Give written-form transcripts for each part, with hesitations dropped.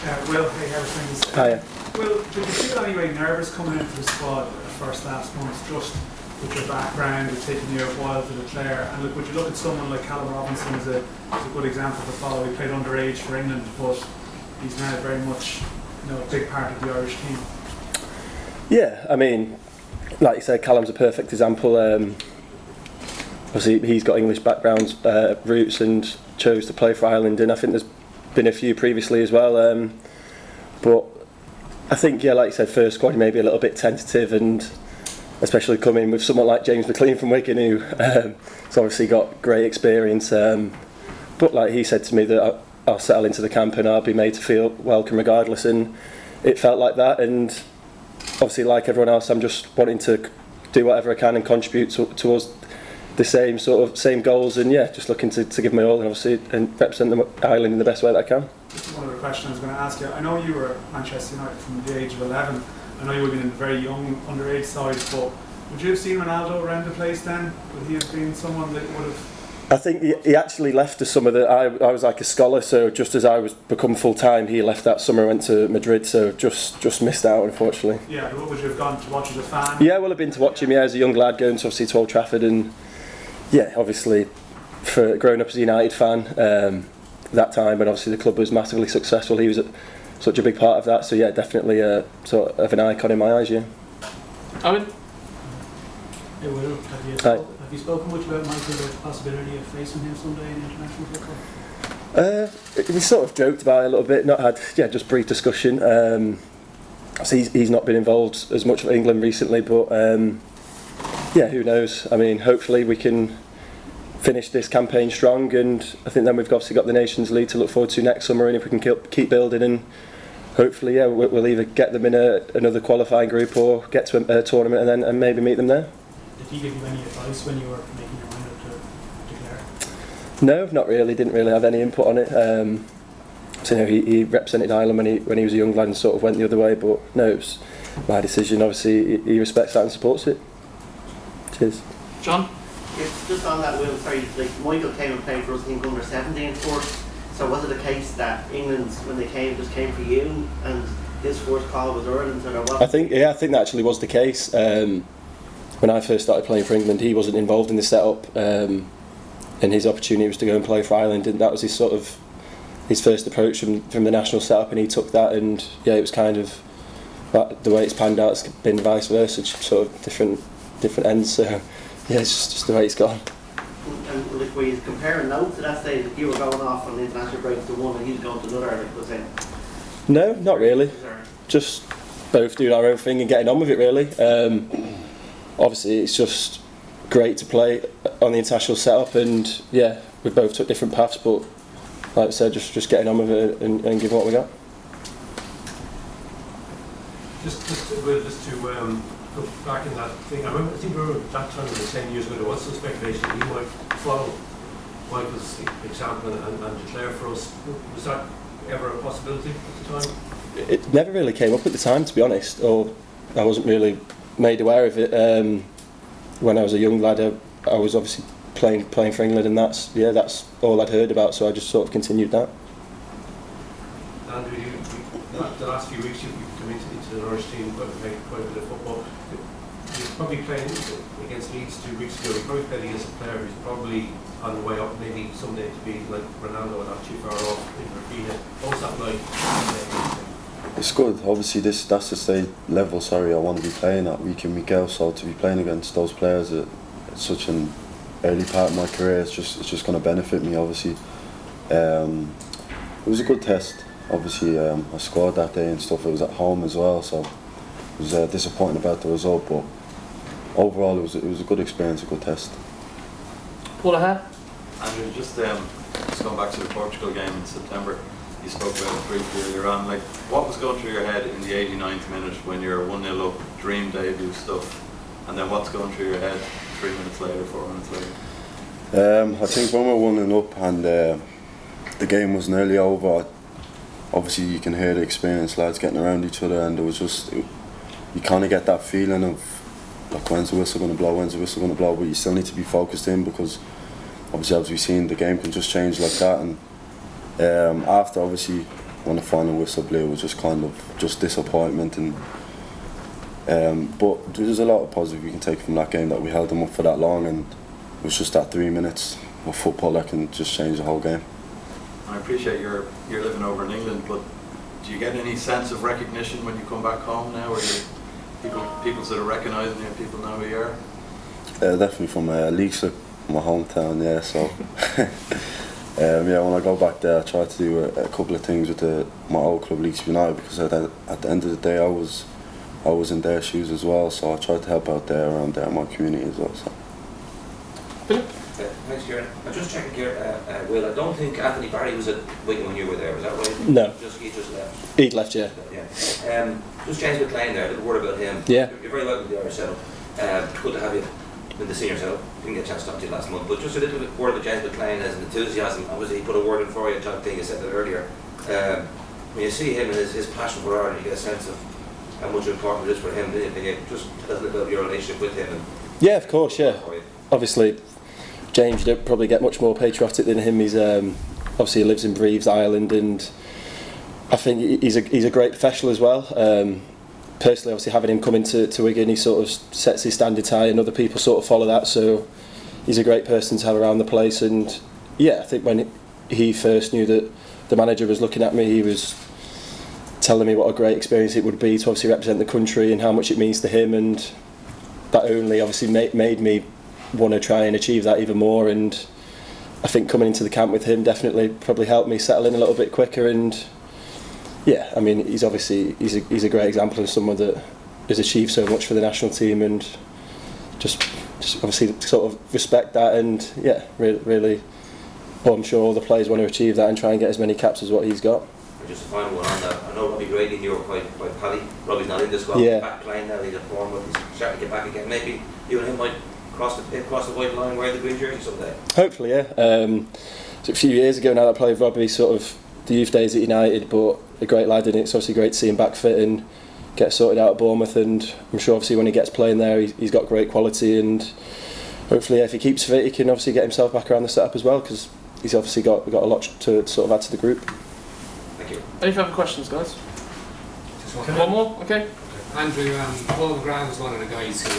Will, hey, how are things? Hiya. Will, did you feel anyway nervous coming into the squad first last month, just with your background, with taking you a while to declare? And look, would you look at someone like Callum Robinson as a good example to follow? He played underage for England, but he's now very much a big part of the Irish team. Yeah, I mean, like you said, Callum's a perfect example. Obviously, he's got English background roots and chose to play for Ireland, and I think there's been a few previously as well. But I think, yeah, like you said, first squad maybe a little bit tentative, and especially coming with someone like James McLean from Wigan, who has obviously got great experience. But like he said to me that I'll settle into the camp and I'll be made to feel welcome regardless, and it felt like that. And obviously, like everyone else, I'm just wanting to do whatever I can and contribute towards the same goals, and yeah, just looking to give my all and obviously and represent the Ireland in the best way that I can. Just one other question I was going to ask you. I know you were at Manchester United from the age of 11. I know you would have been in the very young underage side, but would you have seen Ronaldo around the place then? Would he have been someone that would have... I think he actually left the summer that I was like a scholar, so just as I was become full time, he left that summer, went to Madrid, so just missed out, unfortunately. Yeah, but would you have gone to watch as a fan? Yeah, well, I've been to watch him, as a young lad, going to obviously to Old Trafford, and yeah, obviously for growing up as a United fan that time, and obviously the club was massively successful, he was such a big part of that, so yeah, definitely sort of an icon in my eyes. Yeah. Owen? Hey Will, have you spoken much about Michael, the possibility of facing him someday in international football? We sort of joked about it a little bit, not had just brief discussion. So he's not been involved as much with England recently, but yeah, who knows? I mean, hopefully we can finish this campaign strong, and I think then we've obviously got the Nations League to look forward to next summer, and if we can keep building, and hopefully we'll either get them in another qualifying group or get to a tournament and maybe meet them there. Did he give you any advice when you were making your mind up to declare? No, not really. Didn't really have any input on it. So he represented Ireland when he was a young lad and sort of went the other way. But no, it was my decision. Obviously, he respects that and supports it. Cheers. John? It's just on that, Will. Sorry, like Michael came and played for us, I think, under 17 first. So was it a case that England, when they came, just came for you, and his first call was Ireland? So there was. I think that actually was the case. When I first started playing for England, he wasn't involved in the setup, and his opportunity was to go and play for Ireland, and that was his first approach from the national setup, and he took that, and yeah, it was kind of the way it's panned out. It's been vice versa, sort of different ends. So yeah, it's just the way it's gone. And like, were you comparing notes at that stage? Like you were going off on the international breaks to one, and he was going to another. Like, was it? No, not really. Just both doing our own thing and getting on with it, really. Obviously, it's just great to play on the international setup, and yeah, we both took different paths, but like I said, just getting on with it and giving what we got. Just to go back in that thing, I think we were that time, 10 years ago, there was some speculation that he might follow Michael's example and declare for us. Was that ever a possibility at the time? It never really came up at the time, to be honest, or I wasn't really made aware of it. When I was a young lad, I was obviously playing for England, and that's all I'd heard about, so I just sort of continued that. Andrew, the last few weeks you've come into the Irish team, but played quite a bit of football. You're probably playing against Leeds 2 weeks ago. You probably played against a player who's probably on the way up, maybe someday to be like Ronaldo and not too far off in Rapina. What's that like? It's good. Obviously, that's the state level. I want to be playing at week in week out. So to be playing against those players at such an early part of my career, it's just going to benefit me. Obviously, it was a good test. Obviously, I scored that day and stuff. It was at home as well, so it was disappointing about the result. But overall, it was a good experience, a good test. Paul ahead. Andrew, just going back to the Portugal game in September. You spoke about it briefly earlier on. Like, what was going through your head in the 89th minute when you're 1-0 up, dream debut stuff, and then what's going through your head 3 minutes later, 4 minutes later? I think when we're 1-0 up and the game was nearly over, obviously you can hear the experienced lads getting around each other, and you kind of get that feeling of like, when's the whistle going to blow, but you still need to be focused in, because obviously, as we've seen, the game can just change like that. And after, obviously, when the final whistle blew, it was just kind of just disappointment. And but there's a lot of positive you can take from that game, that we held them up for that long, and it was just that 3 minutes of football that can just change the whole game. I appreciate you're living over in England, but do you get any sense of recognition when you come back home now? Or people sort of recognising you, people know who you are? Definitely from Leeds, my hometown, yeah. So yeah, when I go back there, I try to do a couple of things with my old club, Leeds United, because at the end of the day, I was in their shoes as well. So I tried to help out there around there, my community as well. So. Thanks, Kieran. I'm just checking here, Will. I don't think Anthony Barry was at Wigan when you were there. Was that right? No. He just left. He'd left, yeah. Yeah. Just James McLean there. A little word about him. Yeah. You're very welcome to the Irish setup. Good to have you in the senior setup. Didn't get a chance to talk to you last month, but just a little bit word about James McLean as an enthusiasm. Obviously, he put a word in for you. I think you said that earlier. When you see him and his passion for Ireland, you get a sense of how much important it is for him. Just tell us a little bit about your relationship with him. Yeah, of course. Yeah. Obviously, James, you don't probably get much more patriotic than him. He's obviously he lives and breathes Ireland, and I think he's a great professional as well. Personally, obviously having him come into Wigan, he sort of sets his standards high, and other people sort of follow that. So he's a great person to have around the place. And yeah, I think when he first knew that the manager was looking at me, he was telling me what a great experience it would be to obviously represent the country and how much it means to him, and that only obviously made me want to try and achieve that even more. And I think coming into the camp with him definitely probably helped me settle in a little bit quicker. And yeah, I mean, he's a great example of someone that has achieved so much for the national team, and just obviously sort of respect that. And yeah, really, well, I'm sure all the players want to achieve that and try and get as many caps as what he's got. Just a final one on that. I know Robbie Grady and you were quite pally. Robbie's not in this squad. Yeah. Back playing now, he's at form, but he's starting to get back again. Maybe you and him might cross the white line, wear the green jersey someday. Hopefully, yeah. So a few years ago now that I played with Robbie, sort of the youth days at United, but a great lad, and it's obviously great to see him back fit and get sorted out at Bournemouth. And I'm sure obviously when he gets playing there, he's got great quality, and hopefully if he keeps fit, he can obviously get himself back around the setup as well, because he's obviously got a lot to sort of add to the group. Thank you. Any further questions, guys? Just One more? Okay. Andrew, Paul McGrath was one of the guys who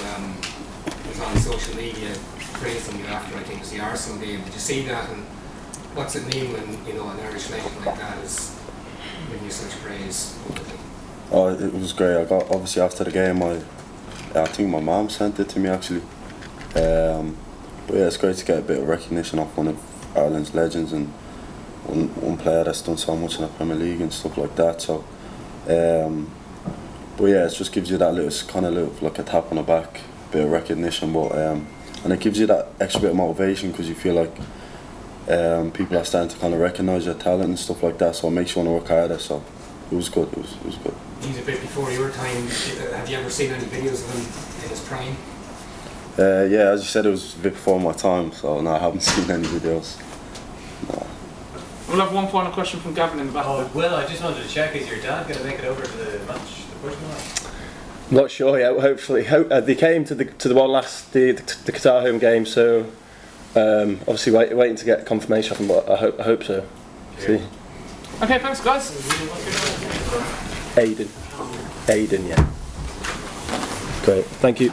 was on social media praising you after, I think it was the Arsenal game. Did you see that, and what's it mean when an Irish legend like that is giving you such praise? Oh, it was great. I got, obviously after the game, I think my mum sent it to me actually. But yeah, it's great to get a bit of recognition off one of Ireland's legends, and one player that's done so much in the Premier League and stuff like that. So, but yeah, it just gives you that little like a tap on the back, bit of recognition. But and it gives you that extra bit of motivation, because you feel like people are starting to kind of recognise your talent and stuff like that. So it makes you want to work harder. So it was good. It was good. He's a bit before your time. Have you ever seen any videos of him in his prime? Yeah, as you said, it was a bit before my time. So no, I haven't seen any videos. No. We'll have one final question from Gavin in the back. Oh, Will, I just wanted to check, is your dad going to make it over to the match, the Portugal match? I'm not sure yet. Hopefully, they came to the one last the Qatar home game, so obviously waiting to get confirmation of them. But I hope so. See. Okay, thanks, guys. Aiden, yeah. Great, thank you.